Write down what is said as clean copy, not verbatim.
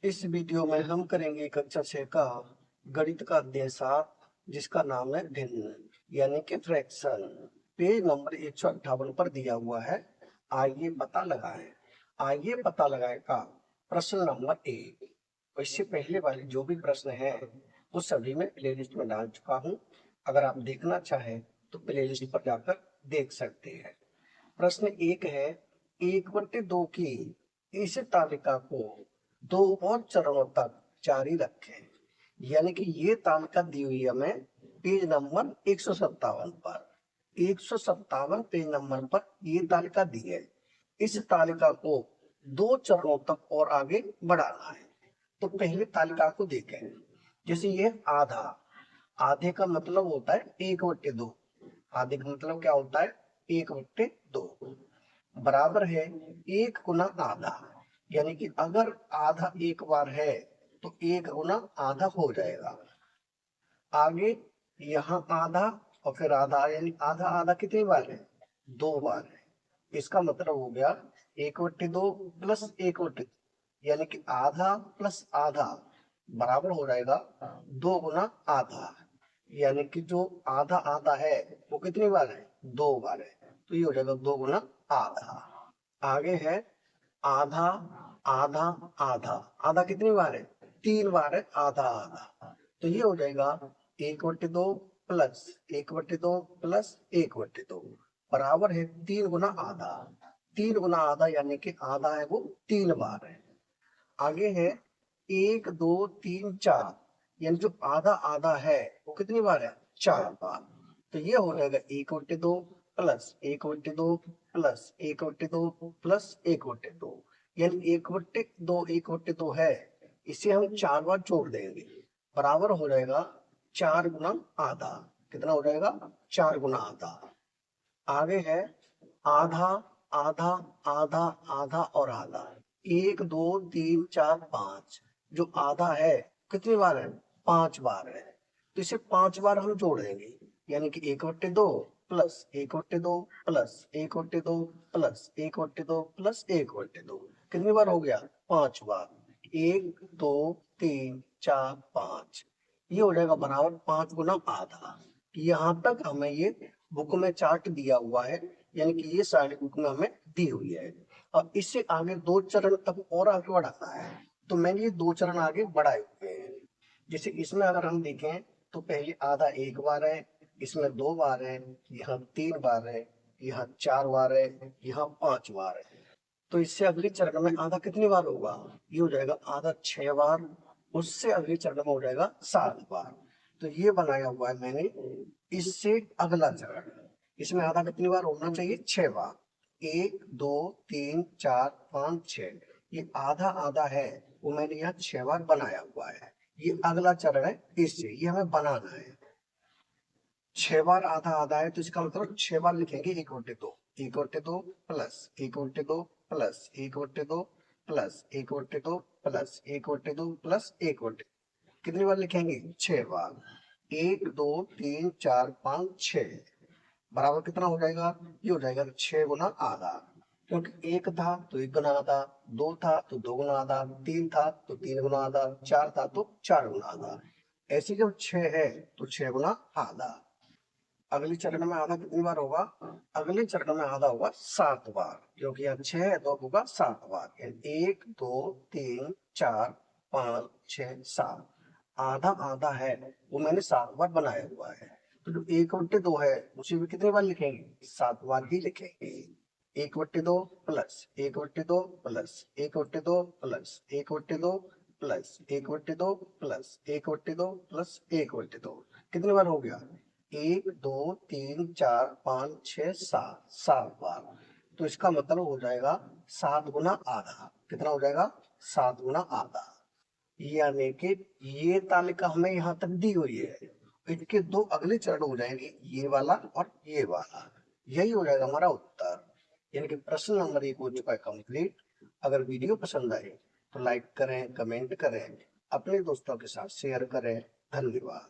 इस वीडियो में हम करेंगे कक्षा 6 का गणित का अध्याय 7 जिसका नाम है भिन्न यानी कि फ्रैक्शन। पेज नंबर 158 पर दिया हुआ है। आइए पता लगाएं का प्रश्न नंबर 1। इससे पहले वाले जो भी प्रश्न है वो सभी मैं प्लेलिस्ट में डाल चुका हूँ। अगर आप देखना चाहें तो प्लेलिस्ट पर जाकर देख सकते हैं। प्रश्न 1 है, 1/2 की इस तालिका को 2 और चरणों तक जारी रखें। यानी कि ये तालिका दी हुई है हमें पेज नंबर 157 पर। 157 पेज नंबर पर ये तालिका दी है। इस तालिका को 2 चरणों तक और आगे बढ़ाना है। तो पहले तालिका को देखें। जैसे ये आधा, आधे का मतलब होता है 1/2। आधे का मतलब क्या होता है? 1/2 बराबर है 1 गुना आधा। यानी कि अगर आधा एक बार है तो 1 गुना आधा हो जाएगा। आगे यहाँ आधा और फिर आधा, यानी आधा आधा कितनी बार है? 2 बार है। इसका मतलब हो गया 1/2 प्लस 1/2, यानी कि आधा प्लस आधा बराबर हो जाएगा 2 गुना आधा। यानी कि जो आधा आधा है वो कितनी बार है? 2 बार है। तो ये हो जाएगा 2 गुना आधा। आगे है आधा आधा आधा। आधा कितनी बार है? 3 बार है आधा आधा। तो ये हो जाएगा 1/2 प्लस 1/2 प्लस 1/2 बराबर है 3 गुना आधा। 3 गुना आधा यानी कि आधा है वो 3 बार है। आगे है 1 2 3 4, यानी जो आधा आधा है वो कितनी बार है? 4 बार। तो ये हो जाएगा 1/2 प्लस 1/2 प्लस 1/2 प्लस 1/2, यानी 1/2 1/2 है, इसे हम 4 बार जोड़ देंगे। बराबर हो जाएगा 4 गुना आधा। कितना हो जाएगा? 4 गुना आधा। आगे है आधा आधा आधा आधा और आधा। 1 2 3 4 5, जो आधा है कितनी बार है? 5 बार है। तो इसे 5 बार हम जोड़ेंगे, यानी कि 1/2 प्लस 1/2 प्लस 1/2 प्लस 1/2 प्लस 1/2 कितनी बार हो गया? 5 बार। 1 2 3 4 5, ये हो जाएगा बराबर 5 गुना आधा। यहाँ तक हमें ये बुक में चार्ट दिया हुआ है, यानी कि ये सारी बुक में हमें दी हुई है। अब इससे आगे 2 चरण तक और आगे बढ़ाना है, तो मैंने ये 2 चरण आगे बढ़ाए हुए हैं। जैसे इसमें अगर हम देखें तो पहले आधा 1 बार है, इसमें 2 बार है, यहाँ 3 बार है, यहाँ 4 बार है, यहाँ 5 बार है। तो इससे अगले चरण में आधा कितनी बार होगा? ये हो जाएगा आधा 6 बार। उससे अगले चरण में हो जाएगा 7 बार। तो ये बनाया हुआ है मैंने। इससे अगला चरण, इसमें आधा कितनी बार होना चाहिए? 6 बार। 1 2 3 4 5 6, ये आधा आधा है वो मैंने यहाँ 6 बार बनाया हुआ है। ये अगला चरण है, इससे ये हमें बनाना है। 6 बार आधा आधा है तो इसका मतलब 6 बार लिखेंगे 1/2। 1/2 plus 1/2 plus 1/2 plus 1/2 plus 1/2 plus 1/2, कितनी बार लिखेंगे? 6 बार। 1 2 3 4 5 6 बराबर कितना हो जाएगा? ये हो जाएगा 6 गुना आधा। क्योंकि 1 था तो 1 गुना आधा, 2 था तो 2 गुना आधा, 3 था तो 3 गुना आधा, 4 था तो 4 गुना आधा। ऐसे जब 6 है तो 6 गुना आधा। अगले चरण में आधा कितनी बार होगा? अगले चरण में आधा होगा 7 बार, क्योंकि यहाँ 6 है तो होगा 7 बार। 1 2 3 4 5 6 7, आधा आधा है वो मैंने 7 बार बनाया हुआ है। तो जो 1/2 है उसे भी कितनी बार लिखेंगे? 7 बार ही लिखेंगे। 1/2 plus 1/2 plus 1/2 plus 1/2 plus 1/2 plus 1/2 plus 1/2, कितनी बार हो गया? 1 2 3 4 5 6 7, 7 बार। तो इसका मतलब हो जाएगा 7 गुना आधा। कितना हो जाएगा? 7 गुना आधा। यानी कि ये तालिका हमें यहाँ तक दी हुई है, इनके 2 अगले चरण हो जाएंगे, ये वाला और ये वाला। यही हो जाएगा हमारा उत्तर। यानी कि प्रश्न नंबर 1 हो चुका है कंप्लीट। अगर वीडियो पसंद आए तो लाइक करें, कमेंट करें, अपने दोस्तों के साथ शेयर करें। धन्यवाद।